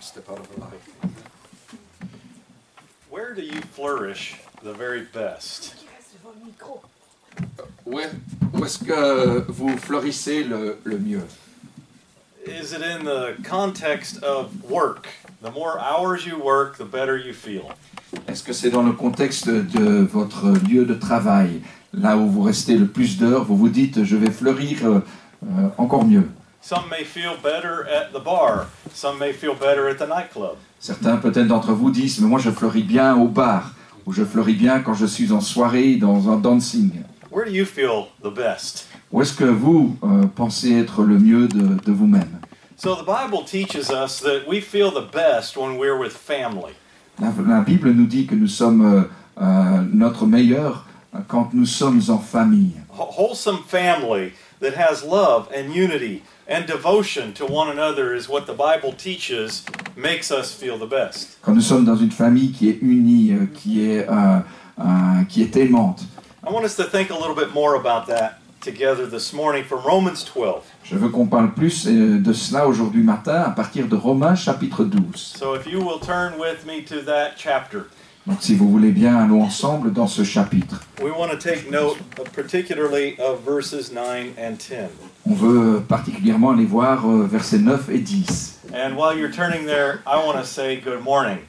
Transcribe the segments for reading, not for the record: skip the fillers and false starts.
C'était pas là. Where do you flourish the very best? Où est-ce que vous fleurissez le mieux? Is it in the context of work? The more hours you work, the better you feel. Est-ce que c'est dans le contexte de votre lieu de travail, là où vous restez le plus d'heures, vous vous dites je vais fleurir encore mieux? Some may feel better at the bar. Some may feel better at the nightclub. Certains peut-être d'entre vous disent mais moi je fleuris bien au bar, ou je fleuris bien quand je suis en soirée dans un dancing. Where do you feel the best? Où est-ce que vous pensez être le mieux de vous-même? So the Bible teaches us that we feel the best when we're with family. La Bible nous dit que nous sommes notre meilleur quand nous sommes en famille. Wholesome family that has love and unity and devotion to one another is what the Bible teaches makes us feel the best. Quand nous sommes dans une famille qui est unie, qui est aimante. I want us to think a little bit more about that together this morning from Romans 12. Je veux qu'on parle plus de cela aujourd'hui matin à partir de Romains chapitre 12. So if you will turn with me to that chapter. Donc si vous voulez bien, allons ensemble dans ce chapitre. We want to take note particularly of verses 9 and 10. On veut particulièrement aller voir versets 9 et 10. And while you're turning there, I want to say good morning.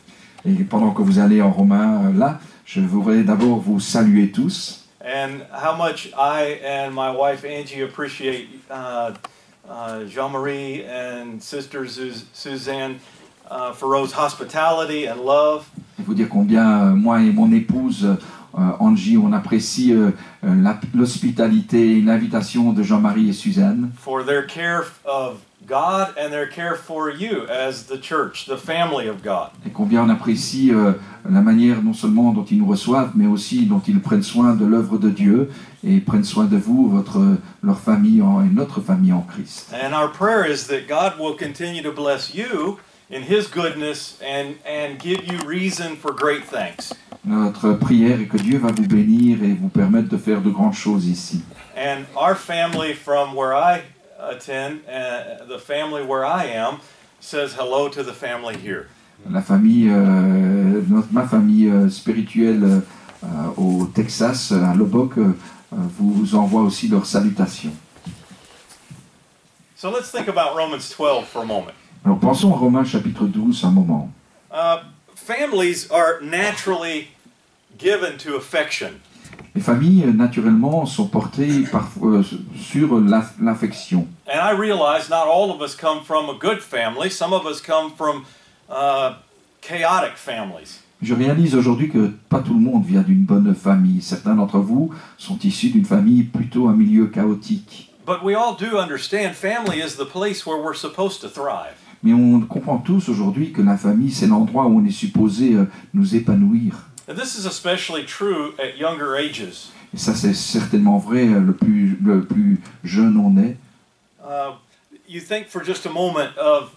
Et pendant que vous allez en Romains là, je voudrais d'abord vous saluer tous. And how much I and my wife Angie appreciate Jean-Marie and sister Suzanne Farrow's hospitality and love. Et vous dire combien moi et mon épouse Angie, on apprécie l'hospitalité et l'invitation de Jean-Marie et Suzanne. For their care of God and their care for you as the church, the family of God. Et combien on apprécie la manière non seulement dont ils nous reçoivent, mais aussi dont ils prennent soin de l'œuvre de Dieu et prennent soin de vous, leur famille et notre famille en Christ. And our prayer is that God will continue to bless you in His goodness and give you reason for great things. Notre prière est que Dieu va vous bénir et vous permettre de faire de grandes choses ici. And our family from where I attend, the family where I am, says hello to the family here. La famille, ma famille spirituelle au Texas, à Lubbock, vous envoie aussi leurs salutations. So let's think about Romans 12 for a moment. Alors pensons à Romains chapitre 12 un moment. Families are naturally given to affection. Les familles, naturellement, sont portées sur l'affection. And I realize not all of us come from a good family. Some of us come from chaotic families. Je réalise aujourd'hui que pas tout le monde vient d'une bonne famille. Certains d'entre vous sont issus d'une famille plutôt un milieu chaotique. But we all do understand family is the place where we're supposed to thrive. Mais on comprend tous aujourd'hui que la famille, c'est l'endroit où on est supposé nous épanouir. And this is especially true at younger ages. Et ça, c'est certainement vrai le plus jeune on est. You think for just a moment of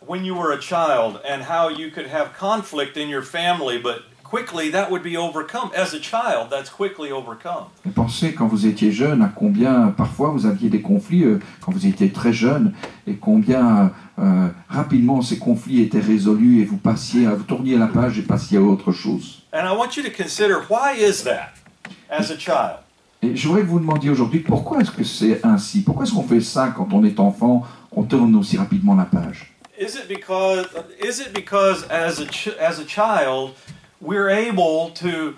when you were a child and how you could have conflict in your family, but quickly that would be overcome. As a child, that's quickly overcome. Et pensez quand vous étiez jeune à combien parfois vous aviez des conflits quand vous étiez très jeune et combien rapidement ces conflits étaient résolus et vous tourniez la page et passiez à autre chose. And I want you to consider why is that as a child? Et je voudrais que vous demandiez aujourd'hui pourquoi est-ce que c'est ainsi? Pourquoi est-ce qu'on fait ça quand on est enfant, on tourne aussi rapidement la page? Is it because as a child we're able to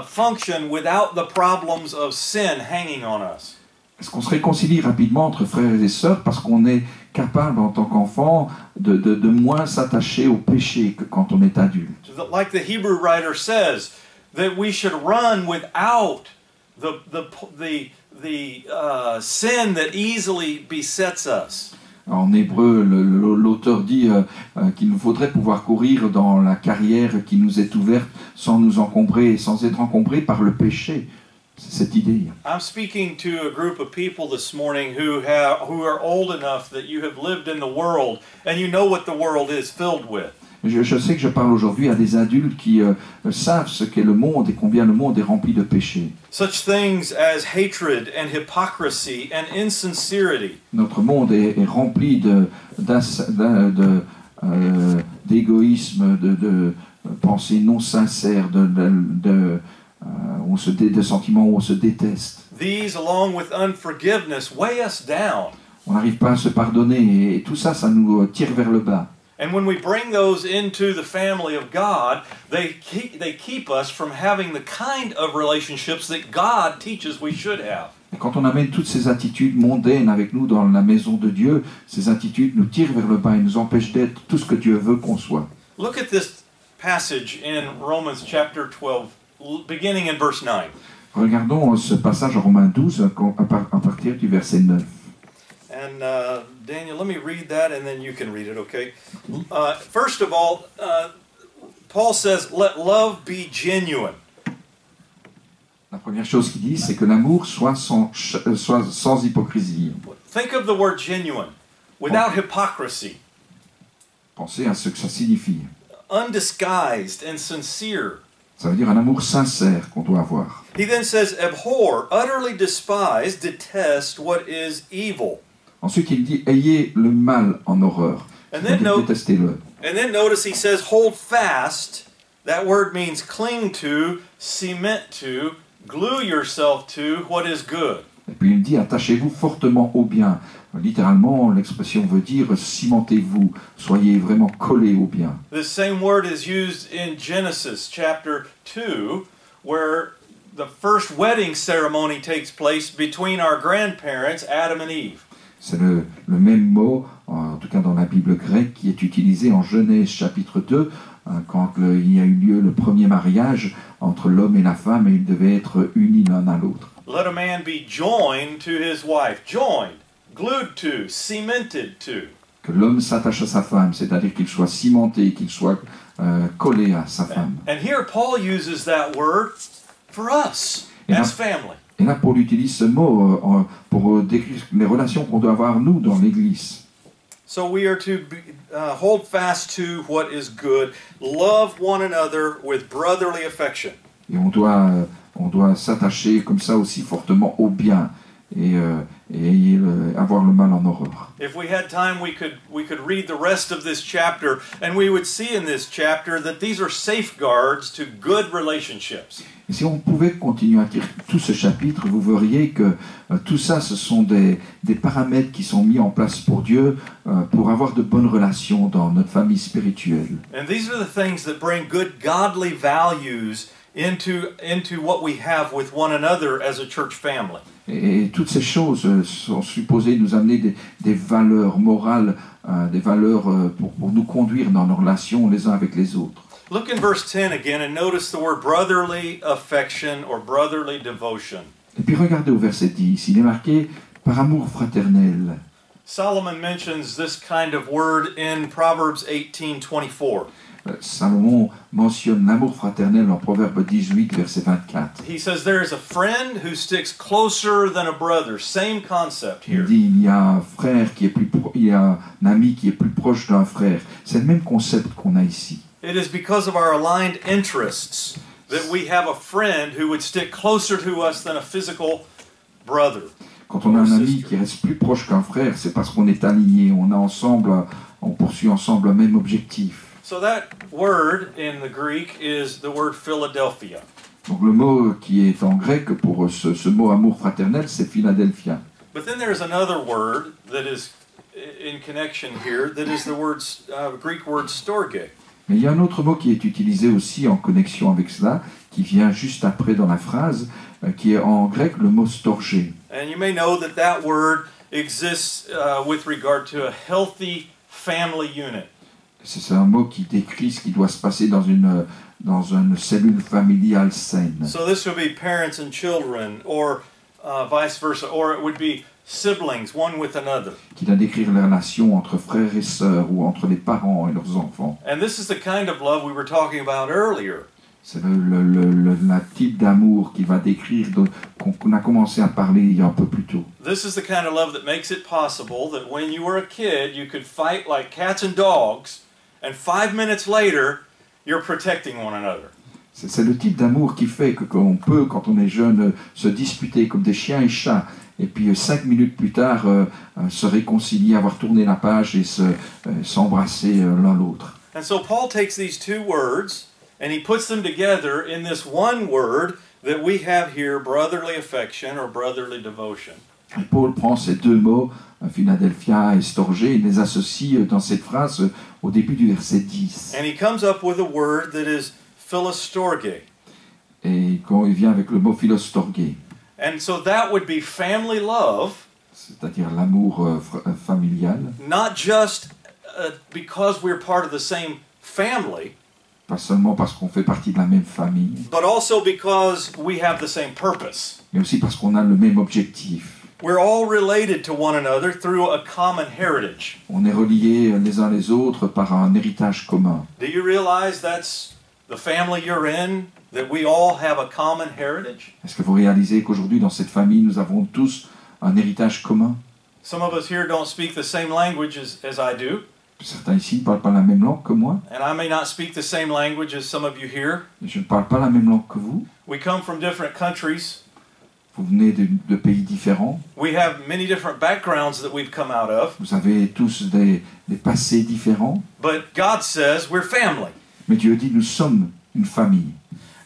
function without the problems of sin hanging on us? Est-ce qu'on se réconcilie rapidement entre frères et sœurs parce qu'on est capable en tant qu'enfant de moins s'attacher au péché que quand on est adulte? Like the Hebrew writer says, that we should run without the sin that easily besets us. En hébreu, l'auteur dit qu'il nous faudrait pouvoir courir dans la carrière qui nous est ouverte sans nous encombrer, sans être encombrés par le péché. C'est cette idée. I'm speaking to a group of people this morning who are old enough that you have lived in the world and you know what the world is filled with. Je sais que je parle aujourd'hui à des adultes qui savent ce qu'est le monde et combien le monde est rempli de péchés. Such things as hatred and hypocrisy and insincerity. Notre monde est rempli d'égoïsme, de pensées non sincères, de sentiments où on se déteste. These, along with unforgiveness, weigh us down. On n'arrive pas à se pardonner et tout ça, ça nous tire vers le bas. And when we bring those into the family of God, they keep us from having the kind of relationships that God teaches we should have. Et quand on amène toutes ces attitudes mondaines avec nous dans la maison de Dieu, ces attitudes nous tirent vers le bas et nous empêchent d'être tout ce que Dieu veut qu'on soit. Look at this passage in Romans chapter 12, beginning in verse 9. Regardons ce passage en Romains 12 à partir du verset 9. And Daniel, let me read that and then you can read it, okay? First of all, Paul says, let love be genuine. La première chose qu'il dit, c'est que l'amour soit sans hypocrisie. Think of the word genuine, without hypocrisy. Pensez à ce que ça signifie. Undisguised and sincere. Ça veut dire un amour sincère qu'on doit avoir. He then says, abhor, utterly despise, detest what is evil. Ensuite, il dit, ayez le mal en horreur. Détestez-le. And then notice he says, hold fast. That word means cling to, cement to, glue yourself to what is good. Et puis il dit, attachez-vous fortement au bien. Littéralement, l'expression veut dire, cimentez-vous, soyez vraiment collés au bien. The same word is used in Genesis chapter 2, where the first wedding ceremony takes place between our grandparents, Adam and Eve. C'est le même mot, en tout cas dans la Bible grecque, qui est utilisé en Genèse chapitre 2, quand il y a eu lieu le premier mariage entre l'homme et la femme, et ils devaient être unis l'un à l'autre. Let a man be joined to his wife, joined, glued to, cemented to. Que l'homme s'attache à sa femme, c'est-à-dire qu'il soit cimenté, qu'il soit collé à sa femme. And here Paul uses that word for us as family. Et là, Paul utilise ce mot pour décrire les relations qu'on doit avoir, nous, dans l'Église. So we are to hold fast to what is good, love one another with brotherly affection. Et on doit s'attacher comme ça aussi fortement au bien et avoir le mal en horreur. If we had time, we could read the rest of this chapter, and we would see in this chapter that these are safeguards to good relationships. Et si on pouvait continuer à lire tout ce chapitre, vous verriez que tout ça, ce sont des paramètres qui sont mis en place pour Dieu pour avoir de bonnes relations dans notre famille spirituelle. And these are the things that bring good godly values into what we have with one another as a church family. Et toutes ces choses sont supposées nous amener des valeurs morales, des valeurs pour nous conduire dans nos relations les uns avec les autres. Look in verse 10 again and notice the word brotherly affection or brotherly devotion. Et puis regardez au verset 10, il est marqué « par amour fraternel ». Solomon mentions this kind of word in Proverbs 18:24. Salomon mentionne l'amour fraternel en Proverbe 18, verset 24. He says there is a friend who sticks closer than a brother. Same concept Il here. dit il y a un frère qui est il y a un ami qui est plus proche d'un frère. C'est le même concept qu'on a ici. It is because of our aligned interests that we have a friend who would stick closer to us than a physical brother. Quand on a un ami qui reste plus proche qu'un frère, c'est parce qu'on est aligné, on poursuit ensemble un même objectif. So that word in the Greek is the word Philadelphia. Donc le mot qui est en grec pour ce mot amour fraternel, c'est Philadelphia. But then there's another word that is in connection here that is the Greek word storge. Mais il y a un autre mot qui est utilisé aussi en connexion avec cela, qui vient juste après dans la phrase, qui est en grec le mot storgé. And you may know that word exists with regard to a healthy family unit. C'est un mot qui décrit ce qui doit se passer dans une cellule familiale saine. So this would be parents and children, or vice versa, or it would be siblings, one with another. Qui doit décrire les relations entre frères et sœurs ou entre les parents et leurs enfants. And this is the kind of love we were talking about earlier. C'est le type d'amour qui va décrire, qu'on a commencé à parler il y a un peu plus tôt. This is the kind of love that makes it possible that when you were a kid, you could fight like cats and dogs, and 5 minutes later, you're protecting one another. C'est le type d'amour qui fait qu'on peut, quand on est jeune, se disputer comme des chiens et chats, et puis 5 minutes plus tard, se réconcilier, avoir tourné la page et s'embrasser l'un l'autre. And so Paul takes these two words and he puts them together in this one word that we have here, brotherly affection or brotherly devotion. Et Paul prend ces deux mots, Philadelphia et Storgé, et les associe dans cette phrase au début du verset 10. And he comes up with a word that is philostorge. Et quand il vient avec le mot philostorgé, And so that would be family love, c'est-à-dire l'amour familial, not just because we're part of the same family, pas seulement parce qu'on fait partie de la même famille, but also because we have the same purpose. mais aussi parce qu'on a le même objectif. We're all related to one another through a common heritage. On est reliés les uns les autres par un héritage commun. Do you realize that's the family you're in, that we all have a common heritage? Est-ce que vous réalisez qu'aujourd'hui, dans cette famille, nous avons tous un héritage commun? Some of us here don't speak the same language as I do, Certains ici ne parlent pas la même langue que moi. and I may not speak the same language as some of you here. Et je ne parle pas la même langue que vous. We come from different countries. Vous venez de pays différents. We have many different backgrounds that we've come out of. Vous avez tous des passés différents. But God says we're family. Mais Dieu dit, nous sommes une famille.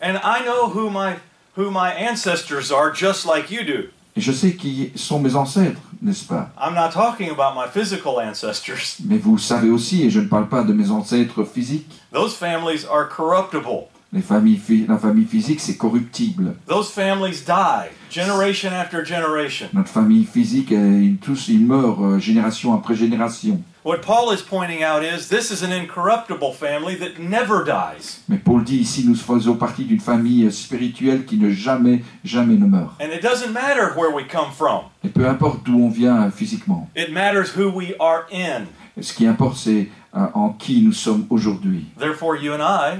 And I know who my ancestors are, just like you do. Et je sais qui sont mes ancêtres, n'est-ce pas? I'm not talking about my physical ancestors. Mais vous savez aussi, et je ne parle pas de mes ancêtres physiques. Those families are corruptible. La famille physique, c'est corruptible. Those families die, generation after generation. Notre famille physique, ils meurent génération après génération. What Paul is pointing out is this is an incorruptible family that never dies. Mais Paul dit ici, nous faisons partie d'une famille spirituelle qui ne jamais ne meurt. And it doesn't matter where we come from. Et peu importe d'où on vient physiquement. It matters who we are in. Ce qui importe, c'est en qui nous sommes aujourd'hui. Therefore, you and I,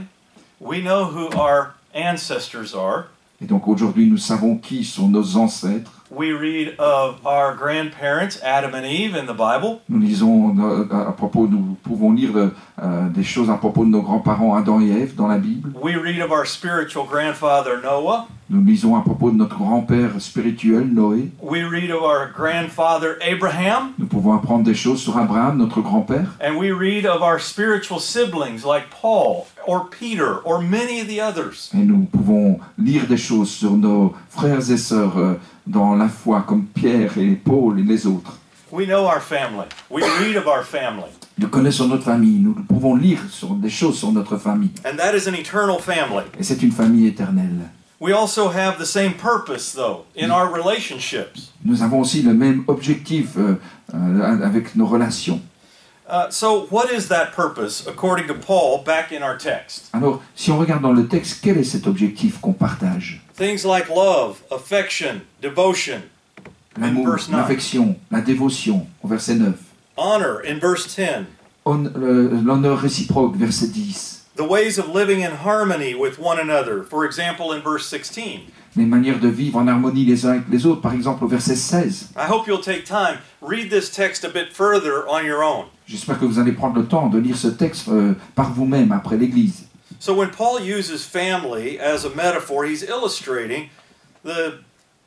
we know who our ancestors are. Et donc aujourd'hui, nous savons qui sont nos ancêtres. We read of our grandparents, Adam and Eve, in the Bible. Nous lisons nous pouvons lire des choses à propos de nos grands-parents Adam et Ève dans la Bible. We read of our spiritual grandfather, Noah. Nous lisons à propos de notre grand-père spirituel, Noé. We read of our grandfather, Abraham. Nous pouvons apprendre des choses sur Abraham, notre grand-père. And we read of our spiritual siblings like Paul or Peter or many of the others. Et nous pouvons lire des choses sur nos frères et sœurs dans la foi, comme Pierre et Paul et les autres. We know our family. We read of our family. Nous connaissons notre famille, nous pouvons lire sur des choses sur notre famille. And that is an eternal family. Et c'est une famille éternelle. We also have the same purpose, though, in our relationships. Nous avons aussi le même objectif avec nos relations. So what is that purpose, according to Paul, back in our text? Alors, si on regarde dans le texte, quel est cet objectif qu'on partage? Things like love, affection, devotion, in L'amour, verse 9. l'affection, la dévotion, au verset 9. Honor, in verse 10. L'honneur réciproque, verset 10. The ways of living in harmony with one another, for example, in verse 16. Les manières de vivre en harmonie les uns avec les autres, par exemple au verset 16. I hope you'll take time, read this text a bit further on your own. J'espère que vous allez prendre le temps de lire ce texte par vous-même après l'Église. So when Paul uses family as a metaphor, he's illustrating the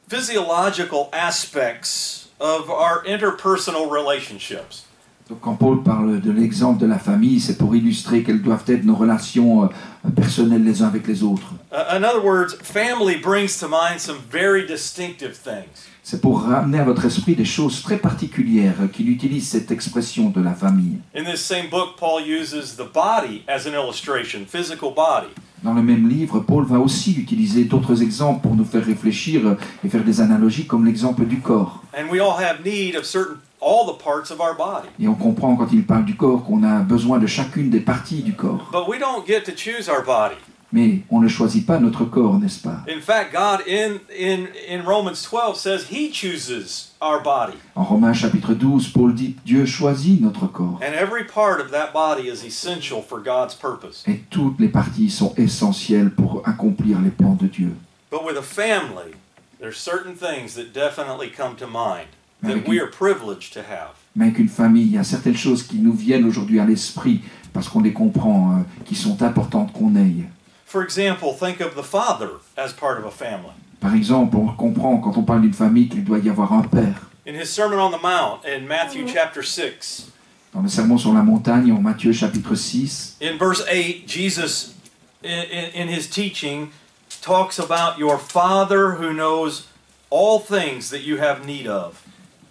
physiological aspects of our interpersonal relationships. Donc quand Paul parle de l'exemple de la famille, c'est pour illustrer quelles doivent être nos relations personnelles les uns avec les autres. In other words, family brings to mind some very distinctive things. C'est pour ramener à votre esprit des choses très particulières qu'il utilise cette expression de la famille. In this same book, Paul uses the body as an illustration, physical body. Dans le même livre, Paul va aussi utiliser d'autres exemples pour nous faire réfléchir et faire des analogies comme l'exemple du corps. And we all have need of all the parts of our body. Et on comprend quand il parle du corps qu'on a besoin de chacune des parties du corps. But we don't get to choose our body. Mais on ne choisit pas notre corps, n'est-ce pas? In fact, God in Romans 12 says he chooses our body. En Romains chapitre 12, Paul dit Dieu choisit notre corps. And every part of that body is essential for God's purpose. Et toutes les parties sont essentielles pour accomplir les plans de Dieu. But with a family, there's certain things that definitely come to mind that we are privileged to have. Mais avec une famille, il y a certaines choses qui nous viennent aujourd'hui à l'esprit parce qu'on les comprend, qui sont importantes qu'on ait. For example, think of the father as part of a family. Par exemple, on comprend quand on parle d'une famille qu'il doit y avoir un père. In his Sermon on the Mount in Matthew chapter 6, Dans le sermon sur la montagne, en Matthieu chapitre 6, In verse 8, Jesus, in his teaching, talks about your Father who knows all things that you have need of.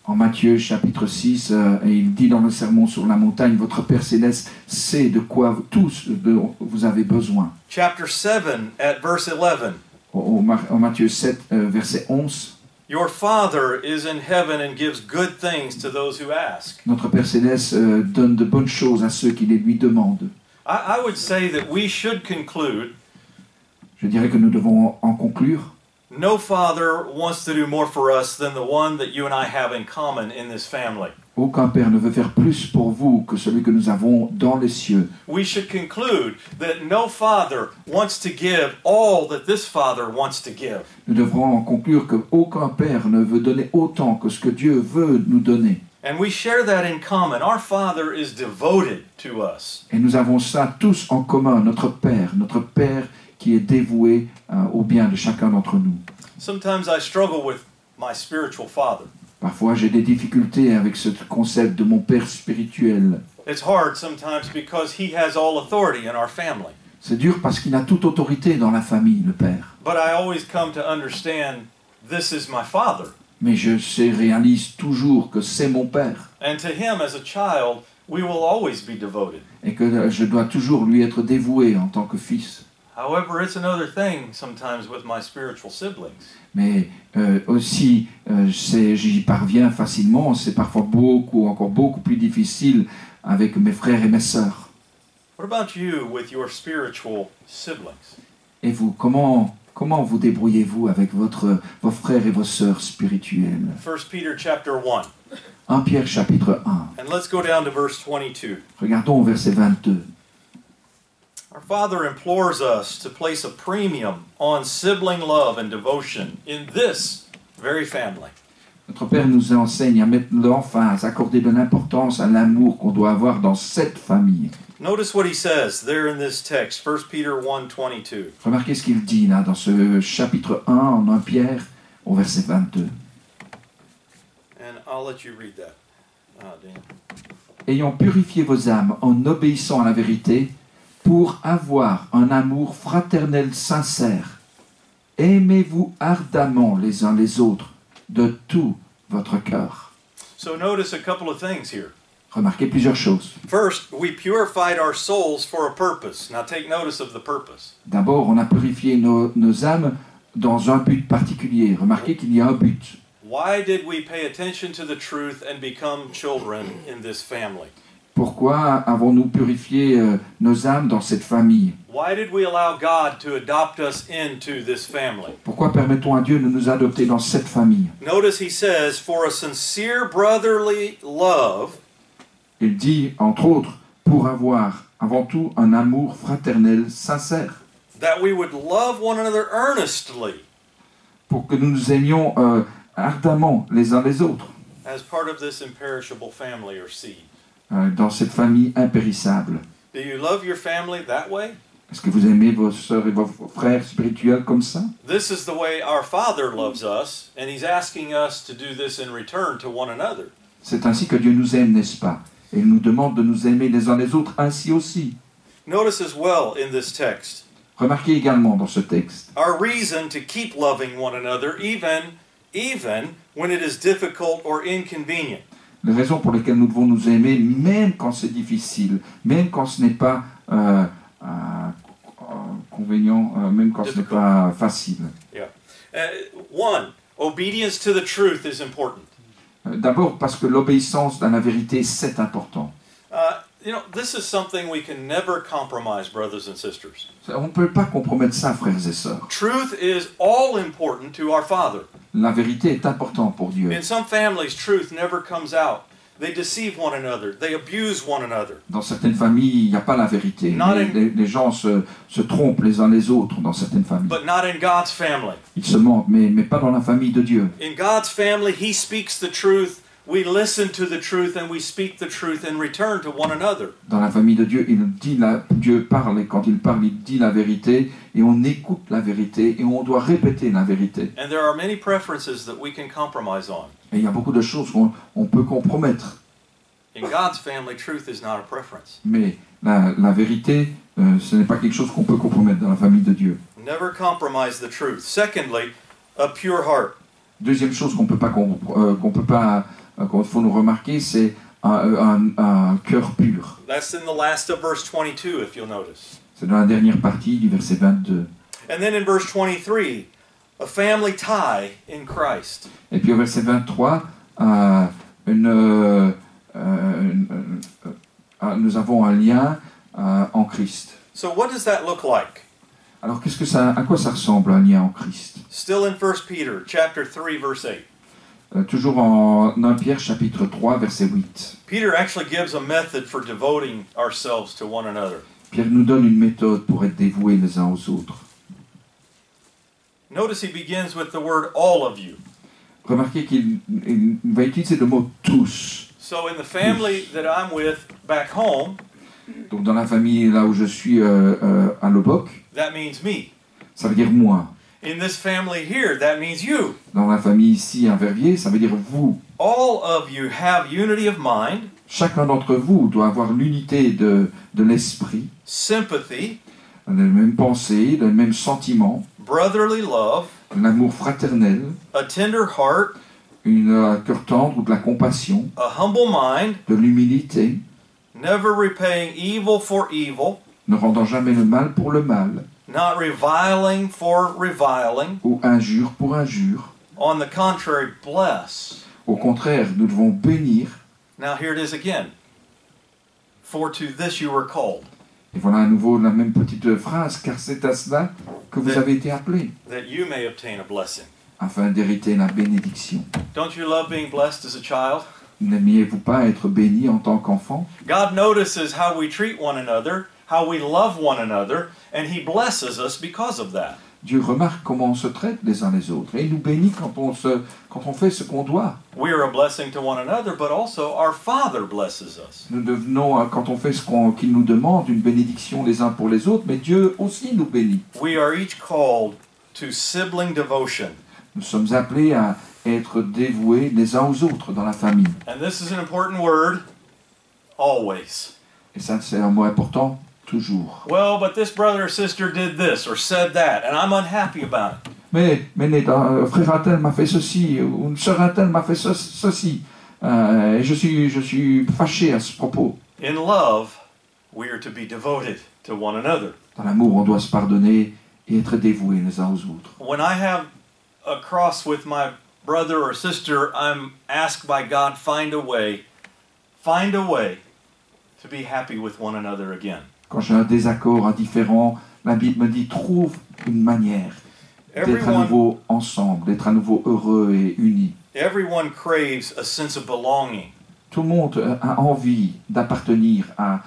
en Matthieu chapitre 6, et il dit dans le sermon sur la montagne, votre Père Céleste sait de quoi tous vous avez besoin. Chapter 7 at verse 11. En Matthieu 7, verset 11, Your Father is in heaven and gives good things to those who ask. notre Père Céleste donne de bonnes choses à ceux qui les lui demandent. I would say that we should conclude Je dirais que nous devons en conclure. no father wants to do more for us than the one that you and I have in common in this family. Aucun père ne veut faire plus pour vous que celui que nous avons dans les cieux. We should conclude that no father wants to give all that this father wants to give. Nous devrons en conclure qu'aucun père ne veut donner autant que ce que Dieu veut nous donner. And we share that in common. Our Father is devoted to us. Et nous avons ça tous en commun, notre Père qui est dévoué au bien de chacun d'entre nous. Sometimes I struggle with my spiritual father. Parfois j'ai des difficultés avec ce concept de mon Père spirituel. It's hard sometimes because he has all authority in our family. C'est dur parce qu'il a toute autorité dans la famille, le Père. But I always come to understand this is my father. Mais réalise toujours que c'est mon Père. And to him as a child, we will always be devoted. Et que je dois toujours lui être dévoué en tant que fils. However, it's another thing sometimes with my spiritual siblings. Mais aussi, j'y parviens facilement. C'est parfois encore beaucoup plus difficile avec mes frères et mes sœurs. What about you with your spiritual siblings? Et vous, comment vous débrouillez-vous avec vos frères et vos sœurs spirituelles? 1 Peter chapter 1. 1 Pierre chapitre 1. And let's go down to verse 22. Regardons au verset 22. Our Father implores us to place a premium on sibling love and devotion in this very family. Notre Père nous enseigne à mettre l'emphase, à accorder de l'importance à l'amour qu'on doit avoir dans cette famille. Notice what he says there in this text, 1 Peter 1:22. Remarquez ce qu'il dit là dans ce chapitre 1 en 1 Pierre au verset 22. And I'll let you read that. Dan. Ayant purifié vos âmes en obéissant à la vérité, pour avoir un amour fraternel sincère, aimez-vous ardemment les uns les autres de tout votre cœur. So notice a couple of things here. Remarquez plusieurs choses. First, we purified our souls for a purpose. Now take notice of the purpose. D'abord, on a purifié nos âmes dans un but particulier. Remarquez qu'il y a un but. Why did we pay attention to the truth and become children in this family? Pourquoi avons-nous purifié nos âmes dans cette famille? Why did we allow God to adopt us into this family? Pourquoi permettons à Dieu de nous adopter dans cette famille? Notice he says, for a sincere brotherly love, Il dit, entre autres, pour avoir avant tout un amour fraternel sincère. that we would love one another earnestly Pour que nous nous aimions ardemment les uns les autres as part of this imperishable family or seed. dans cette famille impérissable. Do you love your family that way? Est-ce que vous aimez vos sœurs et vos frères spirituels comme ça? This is the way our Father loves us, and he's asking us to do this in return to one another. C'est ainsi que Dieu nous aime, n'est-ce pas? Et il nous demande de nous aimer les uns les autres ainsi aussi. Notice as well in this text, Remarquez également dans ce texte our reason to keep loving one another even when it is difficult or inconvenient. les raisons pour lesquelles nous devons nous aimer, même quand c'est difficile, même quand ce n'est pas convenient, même quand ce n'est pas facile. Yeah. One, obedience to the truth is important. D'abord parce que l'obéissance à la vérité, c'est important. This is something we can never compromise, brothers and sisters. On ne peut pas compromettre ça, frères et sœurs. Truth is all important to our Father. La vérité est importante pour Dieu. In some families, truth never comes out. They deceive one another. They abuse one another. Dans certaines familles, il n'y a pas la vérité. Les gens se trompent les uns les autres dans certaines familles. But not in God's family. Ils se mentent, mais pas dans la famille de Dieu. In God's family, He speaks the truth. We listen to the truth and we speak the truth in return to one another. Dans la famille de Dieu, Dieu parle et quand il parle, il dit la vérité et on écoute la vérité et on doit répéter la vérité. And there are many preferences that we can compromise on. Et il y a beaucoup de choses qu'on peut compromettre. In God's family, truth is not a preference. Mais la vérité, ce n'est pas quelque chose qu'on peut compromettre dans la famille de Dieu. Never compromise the truth. Secondly, a pure heart. Deuxième chose qu'il faut nous remarquer, c'est un cœur pur. That's in the last of verse 22, if you'll notice. C'est dans la dernière partie du verset 22. And then in verse 23, a family tie in Christ. Et puis au verset 23, nous avons un lien en Christ. So what does that look like? Alors à quoi ça ressemble un lien en Christ? Still in 1 Peter, chapter 3, verse 8. Toujours en 1 Pierre chapitre 3 verset 8. Peter actually gives a method for devoting ourselves to one another. Pierre nous donne une méthode pour être dévoués les uns aux autres. Notice he begins with the word all of you. Remarquez qu'il va utiliser le mot tous. So in the family that I'm with back home, Donc dans la famille là où je suis à Lubbock, that means me. ça veut dire moi. In this family here, that means you. Dans la famille ici à Verviers, ça veut dire vous. All of you have unity of mind, Chacun d'entre vous doit avoir l'unité de l'esprit, sympathy, les mêmes pensées, les mêmes sentiments, brotherly love, l'amour fraternel, a tender heart, un cœur tendre ou de la compassion, a humble mind, de l'humilité, never repaying evil for evil, ne rendant jamais le mal pour le mal, not reviling for reviling. ou injure pour injure. On the contrary, bless. Au contraire, nous devons bénir. Now here it is again. For to this you were called, Et voilà à nouveau la même petite phrase, car c'est à cela que vous avez été appelés, that you may obtain a blessing. afin d'hériter la bénédiction. Don't you love being blessed as a child? N'aimiez-vous pas être béni en tant qu'enfant? God notices how we treat one another, how we love one another, and He blesses us because of that. Dieu remarque comment on se traite les uns les autres, et il nous bénit quand on fait ce qu'on doit. We are a blessing to one another, but also our Father blesses us. Nous devenons, quand on fait ce qu'il nous demande, une bénédiction les uns pour les autres, mais Dieu aussi nous bénit. We are each called to sibling devotion. Nous sommes appelés à être dévoués les uns aux autres dans la famille. And this is an important word, always. Et ça, c'est un mot important, toujours. Well, but this brother or sister did this or said that, and I'm unhappy about it. Mais frère un tel m'a fait ceci, ou une sœur un tel m'a fait ceci, et je suis fâché à ce propos. In love, we are to be devoted to one another. Dans l'amour, on doit se pardonner et être dévoués les uns aux autres. When I have a cross with my brother or sister, I'm asked by God, find a way to be happy with one another again. Quand j'ai un désaccord, un différend, la Bible me dit, trouve une manière d'être à nouveau ensemble, d'être à nouveau heureux et unis. Everyone craves a sense of belonging. Tout le monde a envie d'appartenir à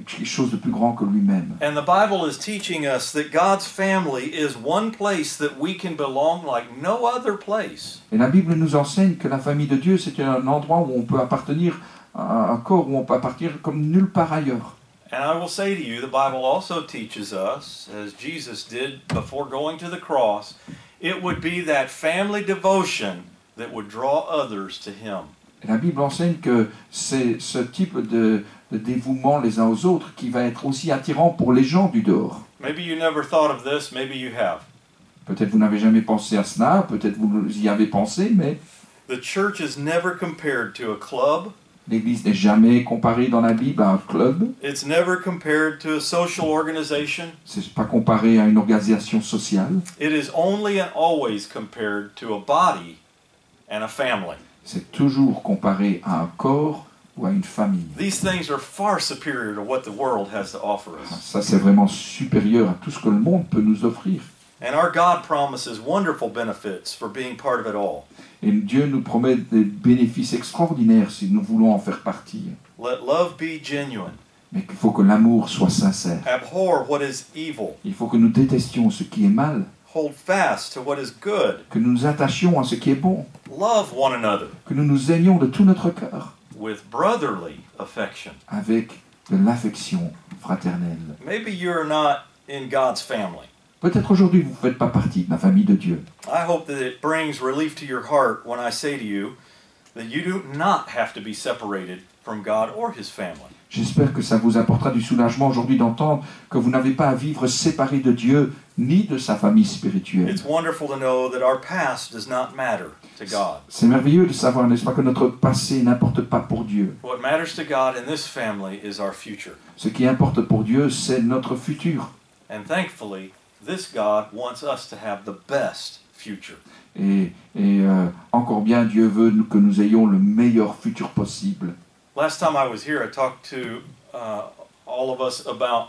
quelque chose de plus grand que lui-même. And the Bible is teaching us that God's family is one place that we can belong like no other place. Et la Bible nous enseigne que la famille de Dieu, c'est un endroit où on peut appartenir, un corps où on peut appartenir comme nulle part ailleurs. And I will say to you, the Bible also teaches us, as Jesus did before going to the cross, it would be that family devotion that would draw others to Him. Et la Bible enseigne que c'est ce type de dévouement les uns aux autres qui va être aussi attirant pour les gens du dehors. Maybe you never thought of this, maybe you have. Peut-être vous n'avez jamais pensé à cela, peut-être vous y avez pensé, mais The church is never compared to a club. l'Église n'est jamais comparée dans la Bible à un club. It's never compared to a social organization. C'est pas comparé à une organisation sociale. It is only and always compared to a body and a family. C'est toujours comparé à un corps ou à une famille. These things are far superior to what the world has to offer us. Ça, c'est vraiment supérieur à tout ce que le monde peut nous offrir. And our God promises wonderful benefits for being part of it all. Et Dieu nous promet des bénéfices extraordinaires si nous voulons en faire partie. Let love be genuine. Mais il faut que l'amour soit sincère. Abhor what is evil. Il faut que nous détestions ce qui est mal, Hold fast to what is good. que nous nous attachions à ce qui est bon, Love one another que nous nous aimions de tout notre cœur, with brotherly affection. avec de l'affection fraternelle. Maybe you're not in God's family. Peut-être aujourd'hui vous ne faites pas partie de la famille de Dieu. I hope that it brings relief to your heart when I say to you that you do not have to be separated from God or his family. J'espère que ça vous apportera du soulagement aujourd'hui d'entendre que vous n'avez pas à vivre séparé de Dieu ni de sa famille spirituelle. It's wonderful to know that our past does not matter to God. C'est merveilleux de savoir, n'est-ce pas, que notre passé n'importe pas pour Dieu. What matters to God in this family is our future. Ce qui importe pour Dieu, c'est notre futur. And thankfully, this God wants us to have the best future. Et encore bien, Dieu veut que nous ayons le meilleur futur possible. Last time I was here, I talked to all of us about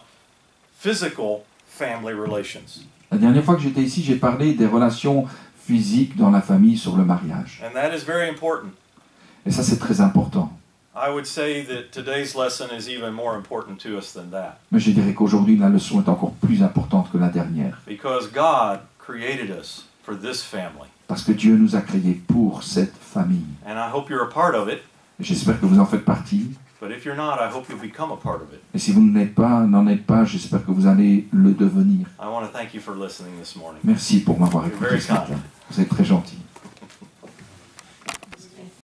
physical family relations. La dernière fois que j'étais ici, j'ai parlé des relations physiques dans la famille sur le mariage. And that is very important. Et ça, c'est très important. I would say that today's lesson is even more important to us than that. Mais je dirais qu'aujourd'hui, la leçon est encore plus importante que la dernière. Because God created us for this family. Parce que Dieu nous a créés pour cette famille. And I hope you're a part of it. Et j'espère que vous en faites partie. But if you're not, I hope you'll become a part of it. Et si vous n'en êtes pas, j'espère que vous allez le devenir. I want to thank you for listening this morning. Merci pour m'avoir You're écouté very ce matin. kind. Vous êtes très gentil.